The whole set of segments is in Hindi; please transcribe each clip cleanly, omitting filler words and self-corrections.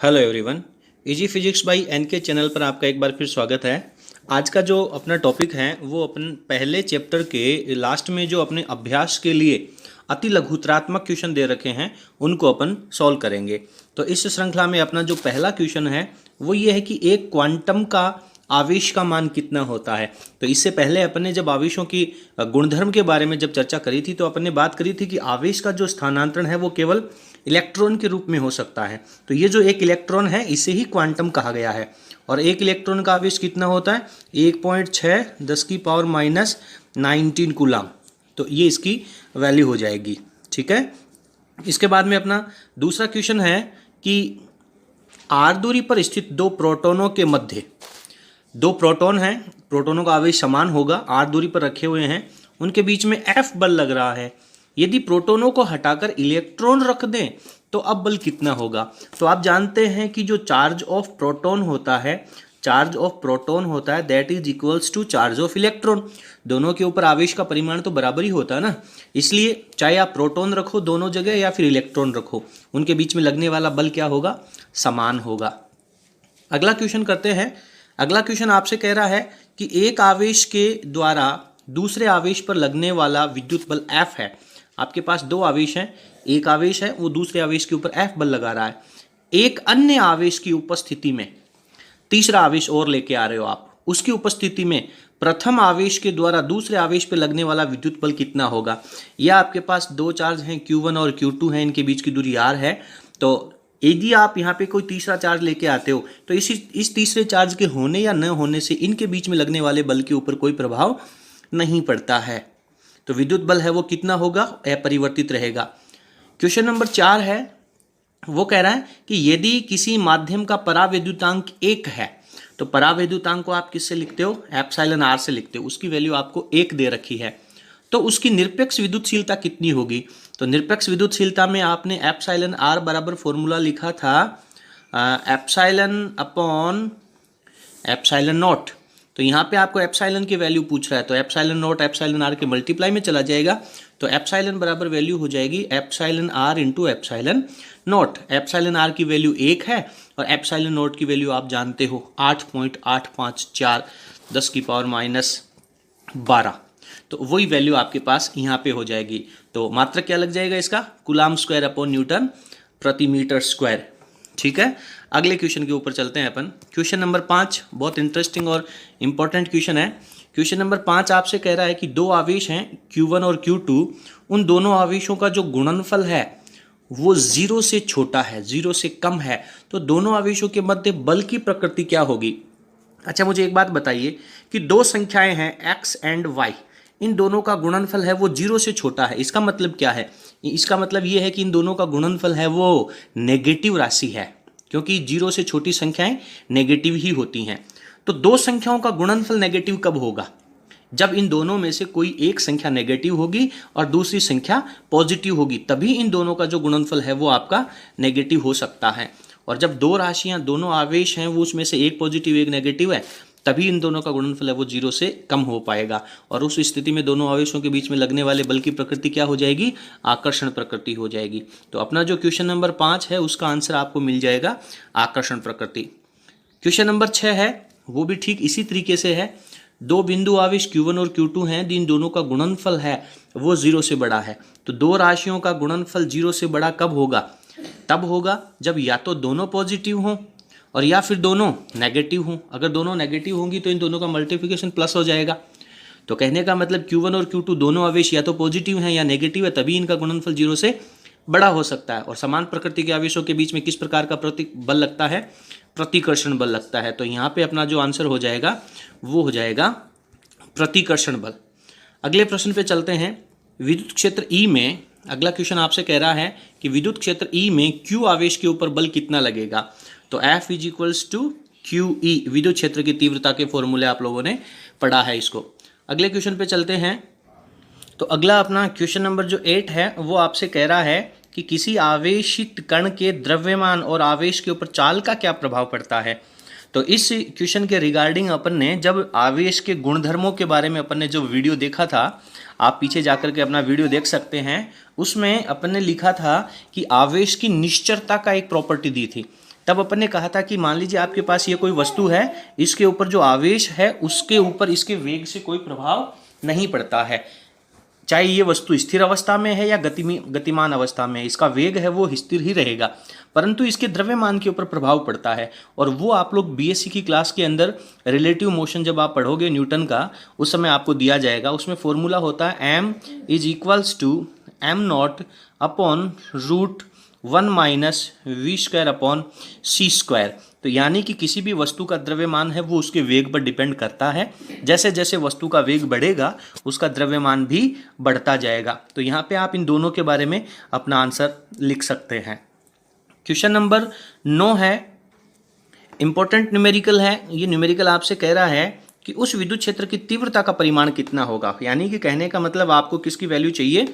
Hello everyone, easy physics by NK channel पर आपका एक बार फिर स्वागत है। आज का जो अपना टॉपिक है वो अपन पहले चैप्टर के लास्ट में जो अपने अभ्यास के लिए अति लघुतरात्मक क्वेश्चन दे रखे हैं उनको अपन सॉल्व करेंगे। तो इस श्रृंखला में अपना जो पहला क्वेश्चन है वो ये है कि एक क्वांटम का आवेश का मान कितना होता है। तो इससे पहले अपन ने जब आवेशों की गुणधर्म के बारे में जब चर्चा करी थी तो अपन ने बात करी थी कि आवेश का जो स्थानांतरण है वो केवल इलेक्ट्रॉन के रूप में हो सकता है। तो ये जो एक इलेक्ट्रॉन है इसे ही क्वांटम कहा गया है। और एक इलेक्ट्रॉन का आवेश कितना होता है? 1.6 10⁻19 कूलम। तो ये इसकी वैल्यू हो जाएगी। ठीक है। इसके बाद में अपना दूसरा क्वेश्चन है कि आर दूरी पर स्थित दो प्रोटॉनों के मध्य दो प्रोटॉन हैं, प्रोटॉनों का आवेश समान होगा, आर दूरी पर रखे हुए हैं, उनके बीच में एफ बल लग रहा है। यदि प्रोटॉनों को हटाकर इलेक्ट्रॉन रख दें तो अब बल कितना होगा? तो आप जानते हैं कि जो चार्ज ऑफ प्रोटॉन होता है that is equals to charge of electron. दोनों के ऊपर आवेश का परिमाण तो बराबर ही होता है ना, इसलिए चाहे आप प्रोटॉन रखो दोनों जगह या फिर इलेक्ट्रॉन रखो, उनके बीच में लगने वाला बल क्या होगा? समान होगा। अगला क्वेश्चन करते हैं। अगला क्वेश्चन आपसे कह रहा है कि एक आवेश के द्वारा दूसरे आवेश पर लगने वाला विद्युत बल F है। आपके पास दो आवेश हैं, एक आवेश है वो दूसरे आवेश के ऊपर F बल लगा रहा है। एक अन्य आवेश की उपस्थिति में, तीसरा आवेश और लेके आ रहे हो आप, उसकी उपस्थिति में प्रथम आवेश के द्वारा दूसरे आवेश पर लगने वाला विद्युत बल कितना होगा? या आपके पास दो चार्ज हैं Q1 और Q2 हैं, इनके बीच की दूरी R है। तो यदि आप यहाँ पे कोई तीसरा चार्ज लेके आते हो तो इस तीसरे चार्ज के होने या न होने से इनके बीच में लगने वाले बल के ऊपर कोई प्रभाव नहीं पड़ता है। तो विद्युत बल है वो कितना होगा? अपरिवर्तित रहेगा। क्वेश्चन नंबर 4 है, वो कह रहा है कि यदि किसी माध्यम का परावैद्युतांक 1 है तो परावैद्युतांक को आप किससे लिखते हो? एप्सिलॉन आर से लिखते हो। उसकी वैल्यू आपको 1 दे रखी है, तो उसकी निरपेक्ष विद्युतशीलता कितनी होगी? तो निरपेक्ष विद्युतशीलता में आपने एप्सिलॉन आर बराबर फॉर्मूला लिखा था एप्सिलॉन अपॉन एप्सिलॉन नॉट। तो यहाँ पे आपको एप्सिलॉन की वैल्यू पूछ रहा है, तो एप्सिलॉन नॉट एप्सिलॉन आर के मल्टीप्लाई में चला जाएगा। तो एप्सिलॉन बराबर वैल्यू हो जाएगी epsilon r into epsilon naught. Epsilon r की वैल्यू 1 है और एप्सिलॉन नॉट की वैल्यू आप जानते हो 8.854 10⁻12। तो वही वैल्यू आपके पास यहाँ पे हो जाएगी। तो मात्रक क्या लग जाएगा इसका? कूलम स्क्वायर अपॉन न्यूटन प्रति मीटर स्क्वायर। ठीक है। अगले क्वेश्चन के ऊपर चलते हैं अपन। क्वेश्चन नंबर 5 बहुत इंटरेस्टिंग और इंपॉर्टेंट क्वेश्चन है। क्वेश्चन नंबर 5 आपसे कह रहा है कि दो आवेश हैं Q1 और Q2, उन दोनों आवेशों का जो गुणनफल है वो 0 से छोटा है, 0 से कम है। तो दोनों आवेशों के मध्य बल की प्रकृति क्या होगी? अच्छा, मुझे एक बात बताइए कि दो संख्याएं हैं x एंड y, इन दोनों का गुणनफल है वो 0 से छोटा है। इसका मतलब क्या है? इसका मतलब ये है कि इन दोनों का गुणनफल है वो नेगेटिव राशि है, क्योंकि 0 से छोटी संख्याएं नेगेटिव ही होती हैं। तो दो संख्याओं का गुणनफल नेगेटिव कब होगा? जब इन दोनों में से कोई एक संख्या नेगेटिव होगी और दूसरी संख्या पॉजिटिव होगी, तभी इन दोनों का जो गुणनफल है वो आपका नेगेटिव हो सकता है। और जब दो राशियां, दोनों आवेश हैं, वो उसमें से एक पॉजिटिव एक नेगेटिव है, तभी इन दोनों का गुणनफल है वो 0 से कम हो पाएगा। और उस स्थिति में दोनों आवेशों के बीच में लगने वाले बल की प्रकृति क्या हो जाएगी? आकर्षण प्रकृति हो जाएगी। तो अपना जो क्वेश्चन नंबर 5 है उसका आंसर आपको मिल जाएगा आकर्षण प्रकृति। क्वेश्चन नंबर 6 है, वो भी ठीक इसी तरीके से है। दो बिंदु आवेश Q1 और Q2 हैं, इन दोनों का गुणनफल है वो 0 से बड़ा है। तो दो राशियों का गुणनफल 0 से बड़ा कब होगा? तब होगा जब या तो दोनों पॉजिटिव हों और या फिर दोनों नेगेटिव हों। अगर दोनों नेगेटिव होंगी तो इन दोनों का मल्टीप्लिकेशन प्लस हो जाएगा। तो कहने का मतलब Q1 और Q2 दोनों आवेश या तो पॉजिटिव हैं या नेगेटिव है, तभी इनका गुणनफल 0 से बड़ा हो सकता है। और समान प्रकृति के आवेशों के बीच में किस प्रकार का बल लगता है? प्रतिकर्षण बल लगता है। तो यहाँ पे अपना जो आंसर हो जाएगा वो हो जाएगा प्रतिकर्षण बल। अगले प्रश्न पे चलते हैं। विद्युत क्षेत्र E में, अगला क्वेश्चन आपसे कह रहा है कि विद्युत क्षेत्र E में Q आवेश के ऊपर बल कितना लगेगा? तो F is equals to QE, विद्युत क्षेत्र की तीव्रता के फॉर्मूले आप लोगों ने पढ़ा है इसको। अगले क्वेश्चन पे चलते हैं। तो अगला अपना क्वेश्चन नंबर जो 8 है वो आपसे कह रहा है कि किसी आवेशित कण के द्रव्यमान और आवेश के ऊपर चाल का क्या प्रभाव पड़ता है। तो इस क्वेश्चन के रिगार्डिंग अपन ने जब आवेश के गुणधर्मों के बारे में अपन ने जो वीडियो देखा था, आप पीछे जाकर के अपना वीडियो देख सकते हैं, उसमें अपन ने लिखा था कि आवेश की निश्चरता का एक प्रॉपर्टी दी थी। तब अपन ने कहा था कि मान लीजिए आपके पास ये कोई वस्तु है, इसके ऊपर जो आवेश है उसके ऊपर इसके वेग से कोई प्रभाव नहीं पड़ता है, चाहे ये वस्तु स्थिर अवस्था में है या गतिमान अवस्था में है, इसका वेग है वो स्थिर ही रहेगा, परंतु इसके द्रव्यमान के ऊपर प्रभाव पड़ता है। और वो आप लोग बीएससी की क्लास के अंदर रिलेटिव मोशन जब आप पढ़ोगे न्यूटन का, उस समय आपको दिया जाएगा, उसमें फॉर्मूला होता है m = m0 अपॉन √1 - v² तो यानी कि किसी भी वस्तु का द्रव्यमान है वो उसके वेग पर डिपेंड करता है, जैसे जैसे वस्तु का वेग बढ़ेगा उसका द्रव्यमान भी बढ़ता जाएगा। तो यहाँ पे आप इन दोनों के बारे में अपना आंसर लिख सकते हैं। क्वेश्चन नंबर 9 है, इंपॉर्टेंट न्यूमेरिकल है। ये न्यूमेरिकल आपसे कह रहा है कि उस विद्युत क्षेत्र की तीव्रता का परिमाण कितना होगा, यानी कि कहने का मतलब आपको किसकी वैल्यू चाहिए,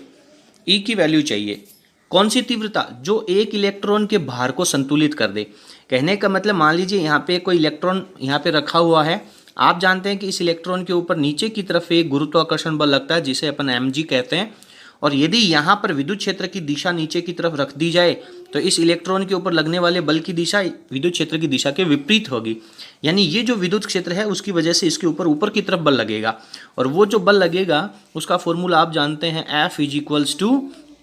ई की वैल्यू चाहिए। कौन सी तीव्रता, जो एक इलेक्ट्रॉन के भार को संतुलित कर दे। कहने का मतलब मान लीजिए यहाँ पे कोई इलेक्ट्रॉन यहाँ पे रखा हुआ है, आप जानते हैं कि इस इलेक्ट्रॉन के ऊपर नीचे की तरफ एक गुरुत्वाकर्षण बल लगता है जिसे अपन mg कहते हैं, और यदि यहाँ पर विद्युत क्षेत्र की दिशा नीचे की तरफ रख दी जाए तो इस इलेक्ट्रॉन के ऊपर लगने वाले बल की दिशा विद्युत क्षेत्र की दिशा के विपरीत होगी, यानी ये जो विद्युत क्षेत्र है उसकी वजह से इसके ऊपर की तरफ बल लगेगा, और वो जो बल लगेगा उसका फॉर्मूला आप जानते हैं F =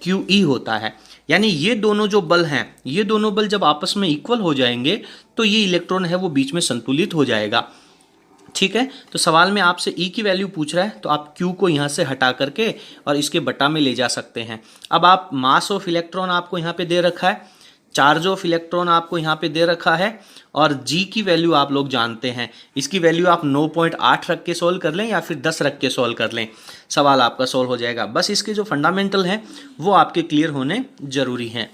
QE होता है। यानी ये दोनों जो बल हैं, ये दोनों बल जब आपस में इक्वल हो जाएंगे तो ये इलेक्ट्रॉन है वो बीच में संतुलित हो जाएगा। ठीक है, तो सवाल में आपसे ई की वैल्यू पूछ रहा है तो आप क्यू को यहाँ से हटा करके और इसके बटा में ले जा सकते हैं। अब आप मास ऑफ इलेक्ट्रॉन आपको यहाँ पे दे रखा है, चार्ज ऑफ इलेक्ट्रॉन आपको यहाँ पे दे रखा है, और जी की वैल्यू आप लोग जानते हैं। इसकी वैल्यू आप 9.8 रख के सॉल्व कर लें या फिर 10 रख के सॉल्व कर लें, सवाल आपका सॉल्व हो जाएगा। बस इसके जो फंडामेंटल हैं वो आपके क्लियर होने जरूरी हैं।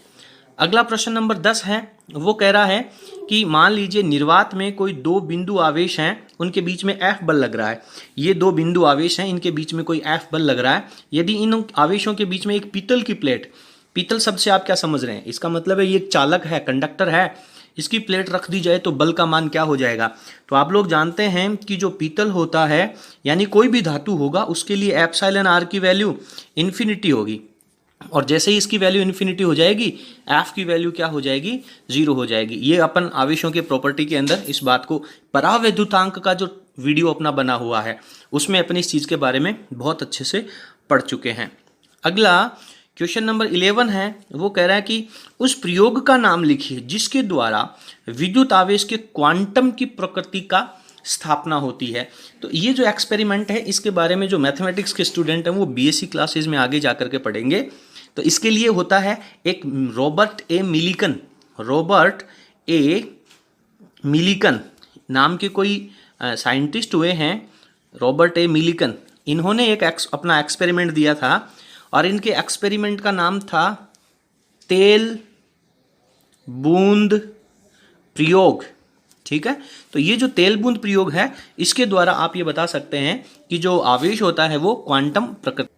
अगला प्रश्न नंबर 10 है, वो कह रहा है कि मान लीजिए निर्वात में कोई दो बिंदु आवेश हैं, उनके बीच में F बल लग रहा है। ये दो बिंदु आवेश हैं, इनके बीच में कोई F बल लग रहा है। यदि इन आवेशों के बीच में एक पीतल की प्लेट, पीतल शब्द से आप क्या समझ रहे हैं, इसका मतलब है ये एक चालक है, कंडक्टर है, इसकी प्लेट रख दी जाए तो बल का मान क्या हो जाएगा। तो आप लोग जानते हैं कि जो पीतल होता है यानी कोई भी धातु होगा उसके लिए εr की वैल्यू इन्फिनिटी होगी, और जैसे ही इसकी वैल्यू इन्फिनिटी हो जाएगी F की वैल्यू क्या हो जाएगी, 0 हो जाएगी। ये अपन आवेशों के प्रॉपर्टी के अंदर इस बात को, परावैद्युतांक का जो वीडियो अपना बना हुआ है उसमें अपन इस चीज़ के बारे में बहुत अच्छे से पढ़ चुके हैं। अगला क्वेश्चन नंबर 11 है, वो कह रहा है कि उस प्रयोग का नाम लिखिए जिसके द्वारा विद्युत आवेश के क्वांटम की प्रकृति का स्थापना होती है। तो ये जो एक्सपेरिमेंट है इसके बारे में जो मैथमेटिक्स के स्टूडेंट हैं वो बीएससी क्लासेज में आगे जा करके पढ़ेंगे। तो इसके लिए होता है एक रॉबर्ट ए मिलिकन नाम के कोई साइंटिस्ट हुए हैं, रॉबर्ट ए मिलिकन। इन्होंने एक अपना एक्सपेरिमेंट दिया था और इनके एक्सपेरिमेंट का नाम था तेल बूंद प्रयोग। ठीक है, तो ये जो तेल बूंद प्रयोग है इसके द्वारा आप ये बता सकते हैं कि जो आवेश होता है वो क्वांटम प्रकृति।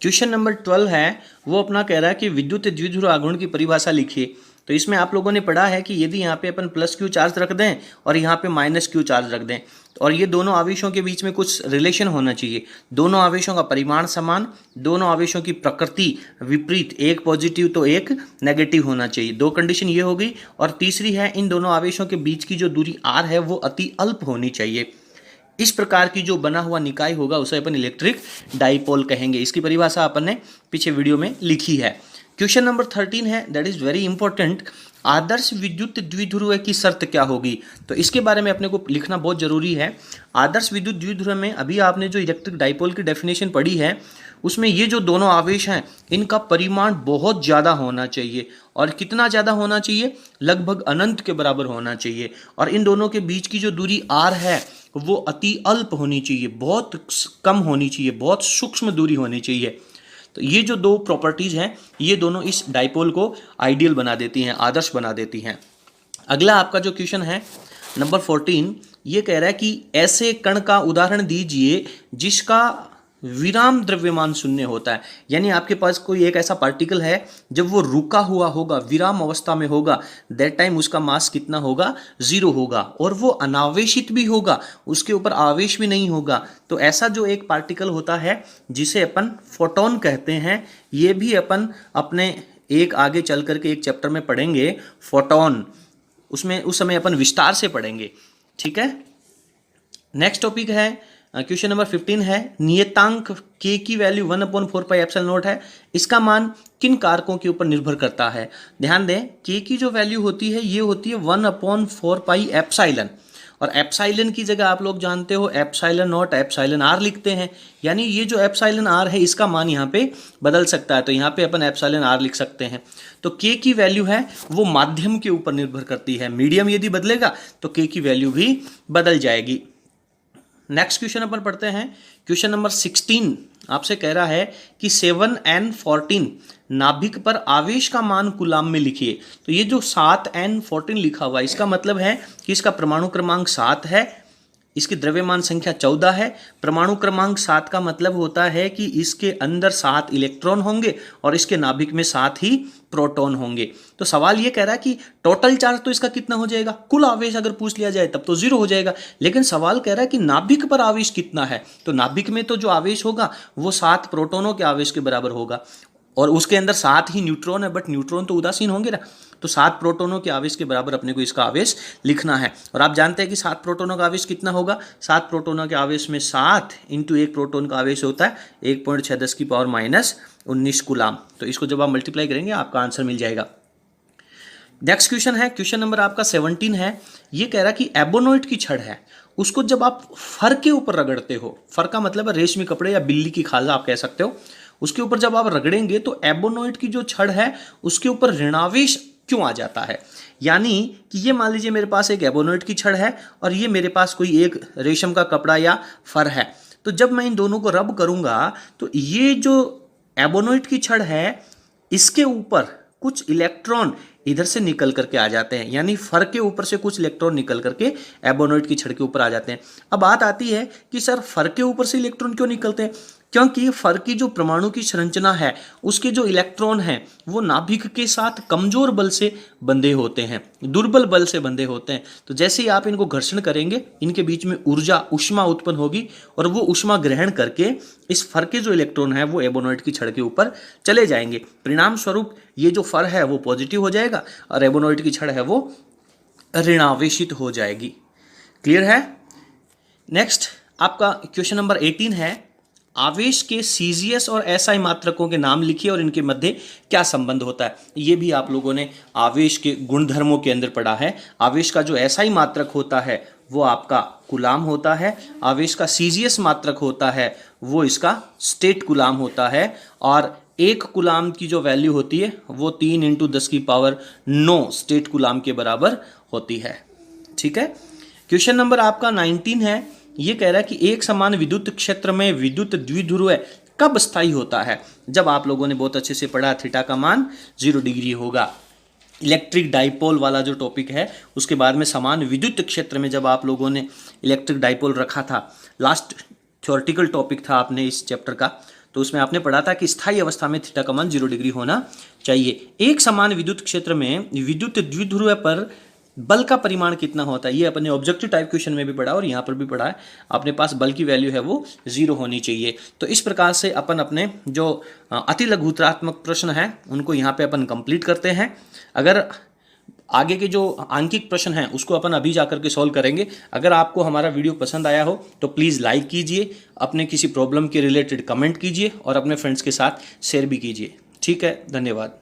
क्वेश्चन नंबर 12 है, वो अपना कह रहा है कि विद्युत द्विध्रुव आघूर्ण की परिभाषा लिखिए। तो इसमें आप लोगों ने पढ़ा है कि यदि यहाँ पे अपन +Q चार्ज रख दें और यहाँ पे -Q चार्ज रख दें और ये दोनों आवेशों के बीच में कुछ रिलेशन होना चाहिए, दोनों आवेशों का परिमाण समान, दोनों आवेशों की प्रकृति विपरीत, एक पॉजिटिव तो एक नेगेटिव होना चाहिए। दो कंडीशन ये होगी, और तीसरी है इन दोनों आवेशों के बीच की जो दूरी r है वो अति अल्प होनी चाहिए। इस प्रकार की जो बना हुआ निकाय होगा उसे अपन इलेक्ट्रिक डाइपोल कहेंगे। इसकी परिभाषा अपन ने पीछे वीडियो में लिखी है। क्वेश्चन नंबर 13 है, दैट इज वेरी इंपॉर्टेंट, आदर्श विद्युत द्विध्रुव की शर्त क्या होगी। तो इसके बारे में अपने को लिखना बहुत जरूरी है। आदर्श विद्युत द्विध्रुव में अभी आपने जो इलेक्ट्रिक डाइपोल की डेफिनेशन पढ़ी है उसमें ये जो दोनों आवेश हैं इनका परिमाण बहुत ज़्यादा होना चाहिए, और कितना ज़्यादा होना चाहिए, लगभग अनंत के बराबर होना चाहिए, और इन दोनों के बीच की जो दूरी r है वो अति अल्प होनी चाहिए, बहुत कम होनी चाहिए, बहुत सूक्ष्म दूरी होनी चाहिए। तो ये जो दो प्रॉपर्टीज हैं ये दोनों इस डाइपोल को आइडियल बना देती हैं, आदर्श बना देती हैं। अगला आपका जो क्वेश्चन है नंबर 14, ये कह रहा है कि ऐसे कण का उदाहरण दीजिए जिसका विराम द्रव्यमान शून्य होता है। यानी आपके पास कोई एक ऐसा पार्टिकल है जब वो रुका हुआ होगा, विराम अवस्था में होगा, दैट टाइम उसका मास कितना होगा, 0 होगा, और वो अनावेशित भी होगा, उसके ऊपर आवेश भी नहीं होगा। तो ऐसा जो एक पार्टिकल होता है जिसे अपन फोटोन कहते हैं, ये भी अपन अपने एक आगे चल करके एक चैप्टर में पढ़ेंगे, फोटोन। उसमें उस समय अपन विस्तार से पढ़ेंगे, ठीक है। नेक्स्ट टॉपिक है क्वेश्चन नंबर 15 है, नियतांक k की वैल्यू 1/4πε0 है, इसका मान किन कारकों के ऊपर निर्भर करता है। ध्यान दें, k की जो वैल्यू होती है ये होती है 1/4πε, और एप्साइलन की जगह आप लोग जानते हो एप्साइलन नॉट एप्साइलन आर लिखते हैं, यानी ये जो एप्साइलन आर है इसका मान यहाँ पे बदल सकता है, तो यहाँ पे अपन एप्साइलन आर लिख सकते हैं। तो k की वैल्यू है वो माध्यम के ऊपर निर्भर करती है, मीडियम यदि बदलेगा तो k की वैल्यू भी बदल जाएगी। नेक्स्ट क्वेश्चन अपन पढ़ते हैं, क्वेश्चन नंबर 16 आपसे कह रहा है कि 7n14 नाभिक पर आवेश का मान कूलाम में लिखिए। तो ये जो 7n14 लिखा हुआ है इसका मतलब है कि इसका परमाणु क्रमांक 7 है, इसकी द्रव्यमान संख्या 14 है। परमाणु क्रमांक 7 का मतलब होता है कि इसके अंदर 7 इलेक्ट्रॉन होंगे और इसके नाभिक में 7 ही प्रोटॉन होंगे। तो सवाल ये कह रहा है कि टोटल चार्ज तो इसका कितना हो जाएगा, कुल आवेश अगर पूछ लिया जाए तब तो 0 हो जाएगा, लेकिन सवाल कह रहा है कि नाभिक पर आवेश कितना है। तो नाभिक में तो जो आवेश होगा वो 7 प्रोटॉनों के आवेश के बराबर होगा, और उसके अंदर 7 ही न्यूट्रॉन है, बट न्यूट्रॉन तो उदासीन होंगे ना, तो 7 प्रोटॉनों के आवेश के बराबर अपने को इसका आवेश लिखना है। और आप जानते हैं कि 7 प्रोटॉनों का आवेश कितना होगा, 7 प्रोटॉनों के आवेश में 7 इंटू 1 प्रोटॉन का आवेश होता है 1.6 × 10⁻⁻19 कूलाम। तो इसको जब आप मल्टीप्लाई करेंगे आपका आंसर मिल जाएगा। नेक्स्ट क्वेश्चन है, क्वेश्चन नंबर आपका 17 है, ये कह रहा कि एबोनॉइट की छड़ है, उसको जब आप फर के ऊपर रगड़ते हो, फर का मतलब है रेशमी कपड़े या बिल्ली की खाल आप कह सकते हो, उसके ऊपर जब आप रगड़ेंगे तो एबोनॉइट की जो छड़ है उसके ऊपर ऋणावेश क्यों आ जाता है। यानी कि ये मान लीजिए मेरे पास एक एबोनॉइट की छड़ है और ये मेरे पास कोई एक रेशम का कपड़ा या फर है, तो जब मैं इन दोनों को रब करूंगा तो ये जो एबोनॉइट की छड़ है इसके ऊपर कुछ इलेक्ट्रॉन इधर से निकल करके आ जाते हैं, यानी फर के ऊपर से कुछ इलेक्ट्रॉन निकल करके एबोनॉइट की छड़ के ऊपर आ जाते हैं। अब बात आती है कि सर फर के ऊपर से इलेक्ट्रॉन क्यों निकलते हैं, क्योंकि फर की जो परमाणु की संरचना है उसके जो इलेक्ट्रॉन हैं वो नाभिक के साथ कमजोर बल से बंधे होते हैं, दुर्बल बल से बंधे होते हैं। तो जैसे ही आप इनको घर्षण करेंगे इनके बीच में ऊर्जा उष्मा उत्पन्न होगी और वो उष्मा ग्रहण करके इस फर के जो इलेक्ट्रॉन है वो एबोनॉइट की छड़ के ऊपर चले जाएंगे। परिणाम स्वरूप ये जो फर है वो पॉजिटिव हो जाएगा और एबोनॉइट की छड़ है वो ऋणावेशित हो जाएगी। क्लियर है। नेक्स्ट आपका क्वेश्चन नंबर 18 है, आवेश के सीजीएस और एसआई मात्रकों के नाम लिखिए और इनके मध्य क्या संबंध होता है। ये भी आप लोगों ने आवेश के गुणधर्मों के अंदर पढ़ा है। आवेश का जो एसआई मात्रक होता है वो आपका कूलाम होता है, आवेश का सीजीएस मात्रक होता है वो इसका स्टेट कूलाम होता है, और 1 कूलाम की जो वैल्यू होती है वो 3 × 10⁹ स्टेट कूलाम के बराबर होती है। ठीक है। क्वेश्चन नंबर आपका 19 है, ये कह रहा है कि एक समान विद्युत क्षेत्र में विद्युत द्विध्रुव कब स्थायी होता है। जब आप लोगों ने बहुत अच्छे से पढ़ा थीटा का मान 0 डिग्री होगा। इलेक्ट्रिक डाइपोल वाला जो टॉपिक है उसके बाद में समान विद्युत क्षेत्र में जब आप लोगों ने इलेक्ट्रिक डाइपोल रखा था, लास्ट थ्योरेटिकल टॉपिक था आपने इस चैप्टर का, तो उसमें आपने पढ़ा था कि स्थायी अवस्था में थीटा का मान 0 डिग्री होना चाहिए। एक समान विद्युत क्षेत्र में विद्युत द्विध्रुव पर बल का परिमाण कितना होता है, ये अपने ऑब्जेक्टिव टाइप क्वेश्चन में भी पढ़ा और यहाँ पर भी पढ़ा है। अपने पास बल की वैल्यू है वो 0 होनी चाहिए। तो इस प्रकार से अपन अपने जो अति लघुत्रात्मक प्रश्न है उनको यहाँ पे अपन कंप्लीट करते हैं। अगर आगे के जो आंकिक प्रश्न हैं उसको अपन अभी जाकर के सॉल्व करेंगे। अगर आपको हमारा वीडियो पसंद आया हो तो प्लीज़ लाइक कीजिए, अपने किसी प्रॉब्लम के रिलेटेड कमेंट कीजिए और अपने फ्रेंड्स के साथ शेयर भी कीजिए। ठीक है, धन्यवाद।